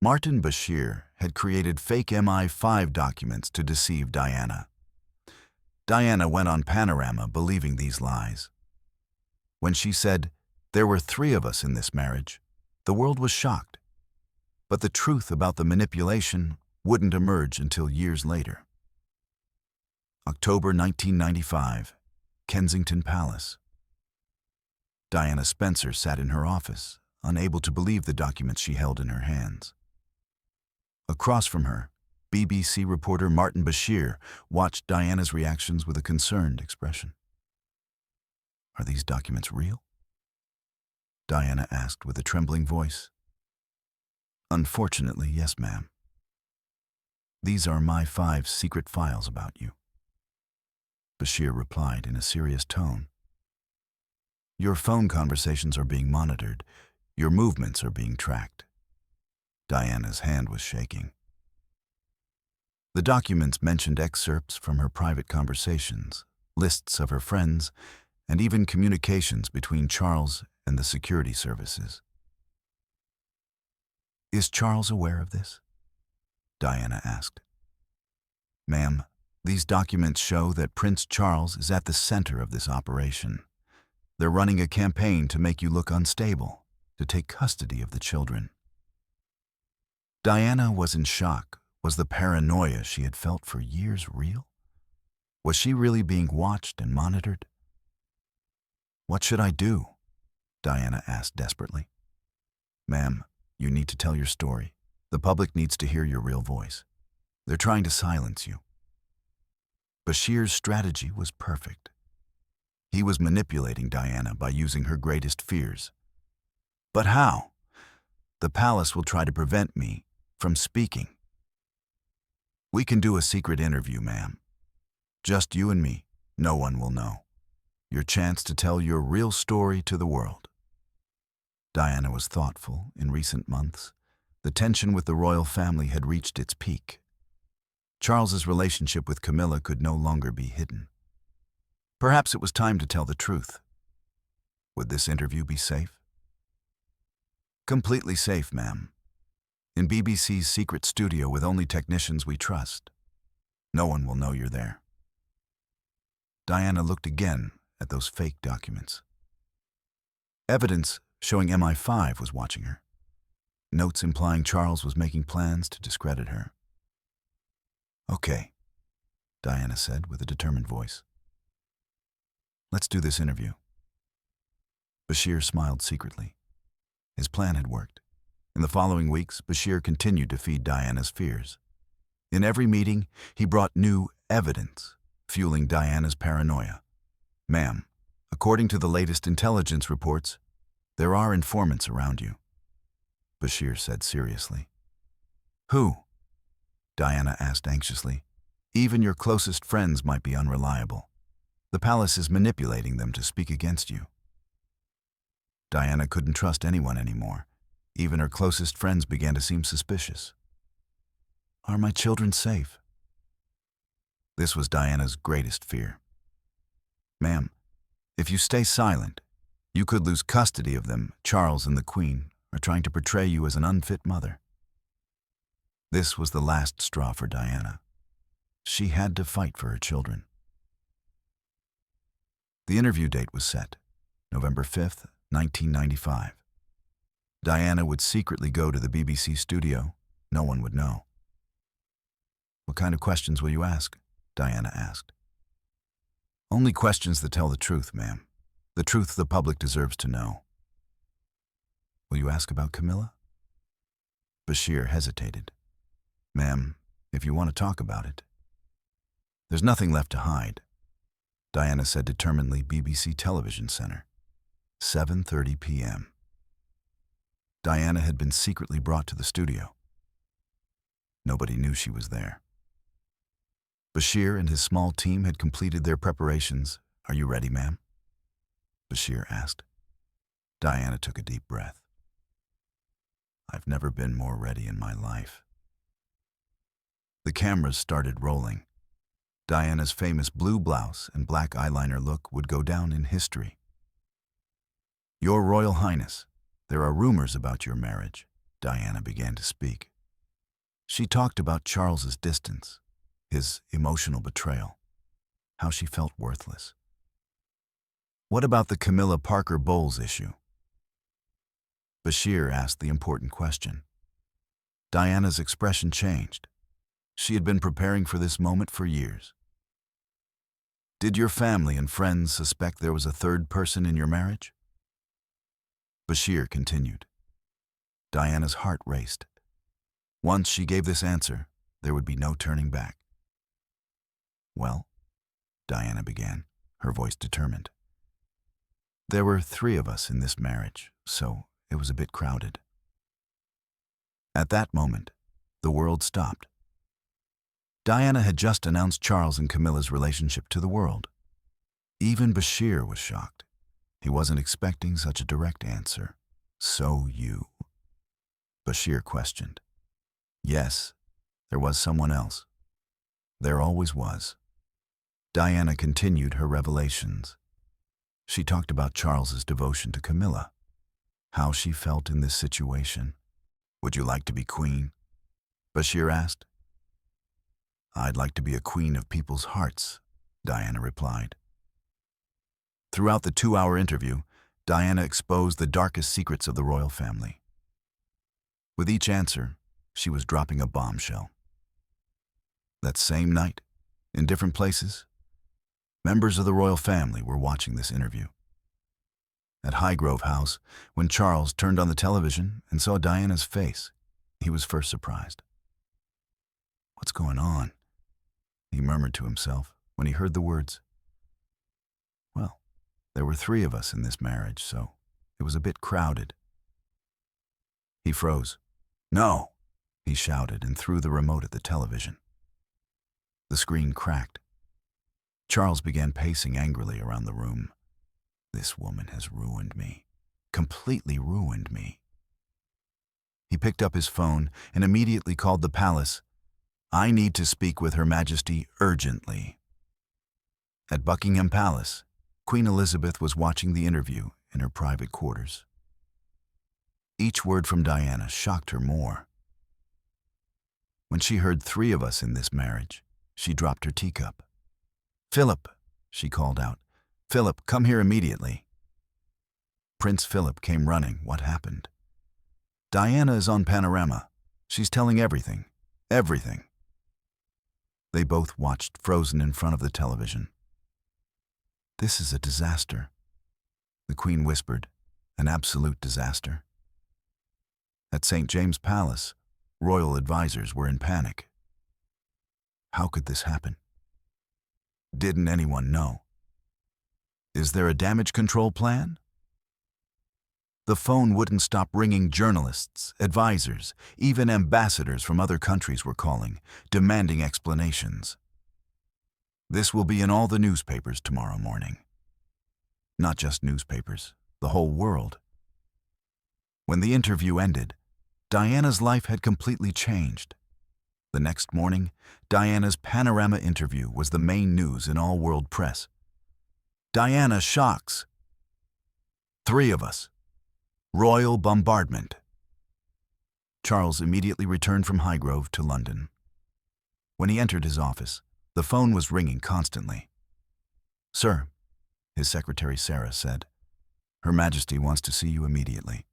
Martin Bashir had created fake MI5 documents to deceive Diana. Diana went on Panorama believing these lies. When she said, "There were 3 of us in this marriage," the world was shocked. But the truth about the manipulation wouldn't emerge until years later. October 1995, Kensington Palace. Diana Spencer sat in her office, unable to believe the documents she held in her hands. Across from her, BBC reporter Martin Bashir watched Diana's reactions with a concerned expression. "Are these documents real?" Diana asked with a trembling voice. "Unfortunately, yes, ma'am. These are my 5 secret files about you." Bashir replied in a serious tone. "Your phone conversations are being monitored. Your movements are being tracked." Diana's hand was shaking. The documents mentioned excerpts from her private conversations, lists of her friends, and even communications between Charles and the security services. "Is Charles aware of this?" Diana asked. "Ma'am, these documents show that Prince Charles is at the center of this operation. They're running a campaign to make you look unstable, to take custody of the children." Diana was in shock. Was the paranoia she had felt for years real? Was she really being watched and monitored? "What should I do?" Diana asked desperately. "Ma'am, you need to tell your story. The public needs to hear your real voice. They're trying to silence you." Bashir's strategy was perfect. He was manipulating Diana by using her greatest fears. "But how? The palace will try to prevent me from speaking." "We can do a secret interview, ma'am. Just you and me. No one will know. Your chance to tell your real story to the world." Diana was thoughtful. In recent months, the tension with the royal family had reached its peak. Charles's relationship with Camilla could no longer be hidden. Perhaps it was time to tell the truth. Would this interview be safe? "Completely safe, ma'am. In BBC's secret studio with only technicians we trust. No one will know you're there." Diana looked again at those fake documents. Evidence showing MI5 was watching her. Notes implying Charles was making plans to discredit her. "Okay," Diana said with a determined voice. "Let's do this interview." Bashir smiled secretly. His plan had worked. In the following weeks, Bashir continued to feed Diana's fears. In every meeting, he brought new evidence, fueling Diana's paranoia. "Ma'am, according to the latest intelligence reports, there are informants around you," Bashir said seriously. "Who?" Diana asked anxiously. "Even your closest friends might be unreliable. The palace is manipulating them to speak against you." Diana couldn't trust anyone anymore. Even her closest friends began to seem suspicious. "Are my children safe?" This was Diana's greatest fear. "Ma'am, if you stay silent, you could lose custody of them. Charles and the Queen are trying to portray you as an unfit mother." This was the last straw for Diana. She had to fight for her children. The interview date was set, November 5th, 1995. Diana would secretly go to the BBC studio. No one would know. "What kind of questions will you ask?" Diana asked. "Only questions that tell the truth, ma'am. The truth the public deserves to know." "Will you ask about Camilla?" Bashir hesitated. "Ma'am, if you want to talk about it." "There's nothing left to hide," Diana said determinedly. BBC Television Center, 7:30 p.m. Diana had been secretly brought to the studio. Nobody knew she was there. Bashir and his small team had completed their preparations. "Are you ready, ma'am?" Bashir asked. Diana took a deep breath. "I've never been more ready in my life." The cameras started rolling. Diana's famous blue blouse and black eyeliner look would go down in history. "Your Royal Highness, there are rumors about your marriage. Diana began to speak. She talked about Charles's distance, his emotional betrayal, how she felt worthless. What about the Camilla Parker Bowles issue? Bashir asked the important question. Diana's expression changed. She had been preparing for this moment for years. Did your family and friends suspect there was a third person in your marriage? Bashir continued. Diana's heart raced. Once she gave this answer, there would be no turning back. Well, Diana began, her voice determined. There were 3 of us in this marriage, so it was a bit crowded. At that moment, the world stopped. Diana had just announced Charles and Camilla's relationship to the world. Even Bashir was shocked. He wasn't expecting such a direct answer. So you? Bashir questioned. Yes, there was someone else. There always was. Diana continued her revelations. She talked about Charles's devotion to Camilla, how she felt in this situation. Would you like to be queen? Bashir asked. I'd like to be a queen of people's hearts, Diana replied. Throughout the 2-hour interview, Diana exposed the darkest secrets of the royal family. With each answer, she was dropping a bombshell. That same night, in different places, members of the royal family were watching this interview. At Highgrove House, when Charles turned on the television and saw Diana's face, he was first surprised. What's going on? He murmured to himself when he heard the words. Well, there were 3 of us in this marriage, so it was a bit crowded. He froze. No, he shouted and threw the remote at the television. The screen cracked. Charles began pacing angrily around the room. This woman has ruined me, completely ruined me. He picked up his phone and immediately called the palace. I need to speak with Her Majesty urgently. At Buckingham Palace, Queen Elizabeth was watching the interview in her private quarters. Each word from Diana shocked her more. When she heard 3 of us in this marriage, she dropped her teacup. Philip, she called out. Philip, come here immediately. Prince Philip came running. What happened? Diana is on Panorama. She's telling everything. Everything. They both watched, frozen in front of the television. This is a disaster, the Queen whispered. An absolute disaster. At St. James Palace, royal advisors were in panic. How could this happen? Didn't anyone know? Is there a damage control plan? The phone wouldn't stop ringing. Journalists, advisors, even ambassadors from other countries were calling, demanding explanations. This will be in all the newspapers tomorrow morning. Not just newspapers, the whole world. When the interview ended, Diana's life had completely changed. The next morning, Diana's Panorama interview was the main news in all world press. Diana shocks. 3 of us. Royal bombardment. Charles immediately returned from Highgrove to London. When he entered his office, the phone was ringing constantly. Sir, his secretary Sarah said, Her Majesty wants to see you immediately.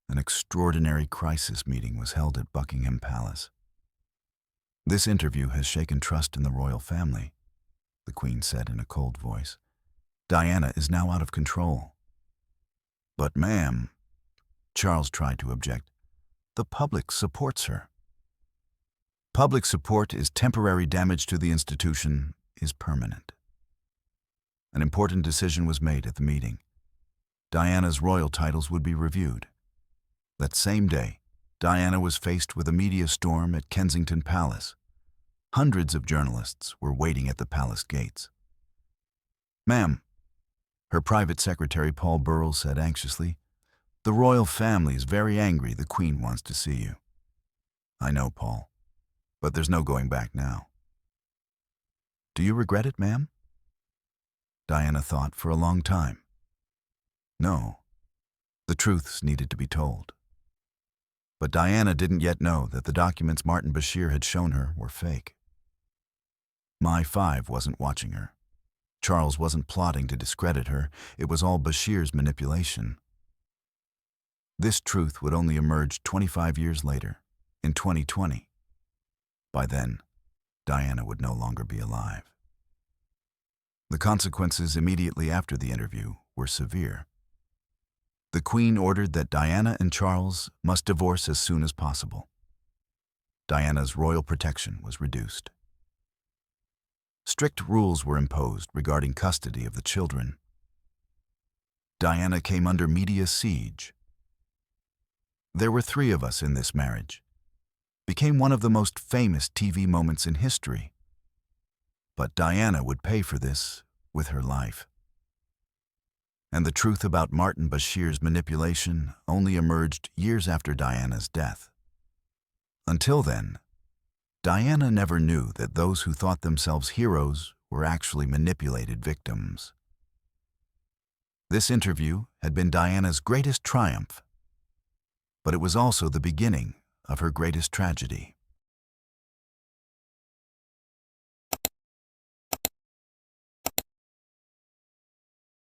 An extraordinary crisis meeting was held at Buckingham Palace. This interview has shaken trust in the royal family, the Queen said in a cold voice. Diana is now out of control. But ma'am, Charles tried to object, the public supports her. Public support is temporary. Damage to the institution is permanent. An important decision was made at the meeting. Diana's royal titles would be reviewed. That same day, Diana was faced with a media storm at Kensington Palace. Hundreds of journalists were waiting at the palace gates. Ma'am, her private secretary Paul Burrell said anxiously, the royal family is very angry. The Queen wants to see you. I know, Paul, but there's no going back now. Do you regret it, ma'am? Diana thought for a long time. No, the truths needed to be told. But Diana didn't yet know that the documents Martin Bashir had shown her were fake. My5 wasn't watching her. Charles wasn't plotting to discredit her. It was all Bashir's manipulation. This truth would only emerge 25 years later, in 2020. By then, Diana would no longer be alive. The consequences immediately after the interview were severe. The Queen ordered that Diana and Charles must divorce as soon as possible. Diana's royal protection was reduced. Strict rules were imposed regarding custody of the children. Diana came under media siege. "There were 3 of us in this marriage" became one of the most famous TV moments in history. But Diana would pay for this with her life. And the truth about Martin Bashir's manipulation only emerged years after Diana's death. Until then, Diana never knew that those who thought themselves heroes were actually manipulated victims. This interview had been Diana's greatest triumph, but it was also the beginning of her greatest tragedy.